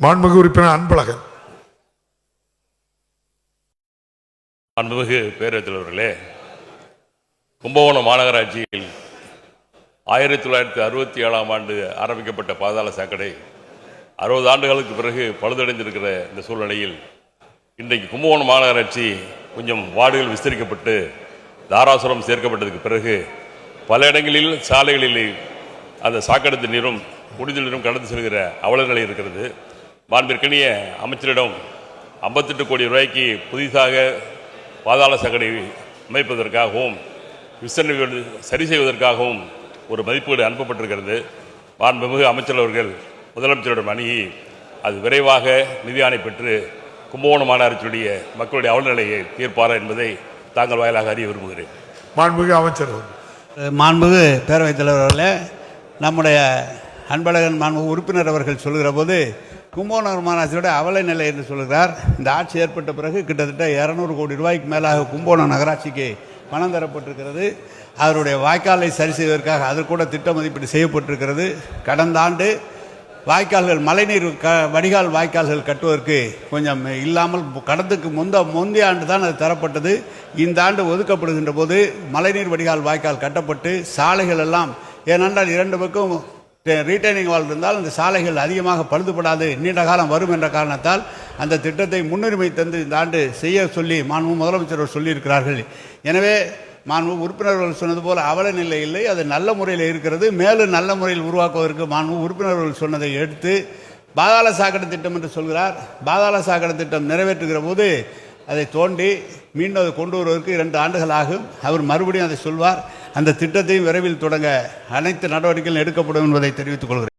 மாண்புமிகு உறுப்பினர் அன்பழகன். மாண்புமிகு பேரவைத் தலைவர்களே, கும்பகோணம் மாநகராட்சியில் 1967ஆம் ஆண்டு ஆரம்பிக்கப்பட்ட பாதாள சாக்கடை 60 ஆண்டுகளுக்கு பிறகு பழுதடைந்திருக்கிற இந்த சூழ்நிலையில் இன்றைக்கு கும்பகோணம் மாநகராட்சி கொஞ்சம் வார்டுகள் விஸ்தரிக்கப்பட்டு தாராசுரம் சேர்க்கப்பட்டதுக்கு பிறகு பல இடங்களில் சாலைகளில் அந்த சாக்கடை நீரும் குடிநீர் நீரும் கடந்து செல்கிற அவல நிலை இருக்கிறது. மாண்பிற்கனிய அமைச்சரிடம் 58 கோடி ரூபாய்க்கு புதிதாக பாதாள சாக்கடை அமைப்பதற்காகவும் விசாரணை சரி செய்வதற்காகவும் ஒரு மதிப்பீடு அனுப்பப்பட்டிருக்கிறது. மாண்புமிகு அமைச்சர் அவர்கள் முதலமைச்சரிடம் அணுகி அது விரைவாக நிதி ஆணை பெற்று கும்பகோணம் மாநகராட்சியுடைய மக்களுடைய அவலநிலையை தீர்ப்பாரா என்பதை தாங்கள் வாயிலாக அறிய விரும்புகிறேன். மாண்புமிகு அமைச்சர். மாண்புமிகு பேரவைத் தலைவர்களே, நம்முடைய அன்பழகன் மாண்புமிகு உறுப்பினர் அவர்கள் சொல்கிற போது கும்பகோணம் மாநகராட்சியோட அவல நிலை என்று சொல்கிறார். இந்த ஆட்சி ஏற்பட்ட பிறகு கிட்டத்தட்ட 200 கோடி ரூபாய்க்கு மேலாக கும்பகோணம் நகராட்சிக்கு பணம் தரப்பட்டிருக்கிறது. அவருடைய வாய்க்காலை சரி செய்வதற்காக அது கூட திட்ட மதிப்பீடு செய்யப்பட்டிருக்கிறது. கடந்த ஆண்டு வாய்க்கால்கள் மழைநீர் வடிகால் வாய்க்கால்கள் கட்டுவதற்கு கொஞ்சம் இல்லாமல் கடந்துக்கு முந்தைய ஆண்டு தான் அது தரப்பட்டது. இந்த ஆண்டு ஒதுக்கப்படுகின்ற போது மழைநீர் வடிகால் வாய்க்கால் கட்டப்பட்டு சாலைகள் எல்லாம், ஏனென்றால் 2 பக்கம் ரீட்டைனிங் வால் இருந்தால் அந்த சாலைகள் அதிகமாக பழுதுபடாது, நீண்ட காலம் வரும் என்ற காரணத்தால் அந்த திட்டத்தை முன்னுரிமை தந்து இந்த ஆண்டு செய்ய சொல்லி மாண்புமிகு முதலமைச்சர் சொல்லியிருக்கிறார்கள். எனவே மாண்புமிகு உறுப்பினர்கள் சொன்னது போல் அவல நிலை இல்லை, அது நல்ல முறையில் இருக்கிறது. மேலும் நல்ல முறையில் உருவாக்குவதற்கு மாண்புமிகு உறுப்பினர்கள் சொன்னதை எடுத்து பாதாள சாக்கடை திட்டம் என்று சொல்கிறார். பாதாள சாக்கடை திட்டம் நிறைவேற்றுகிற போது அதை தோண்டி மீண்டும் அதை கொண்டு வருவதற்கு 2 ஆண்டுகள் ஆகும். அவர் மறுபடியும் அதை சொல்வார். அந்த திட்டத்தையும் விரைவில் தொடங்க அனைத்து நடவடிக்கைகளும் எடுக்கப்படும் என்பதை தெரிவித்துக் கொள்கிறேன்.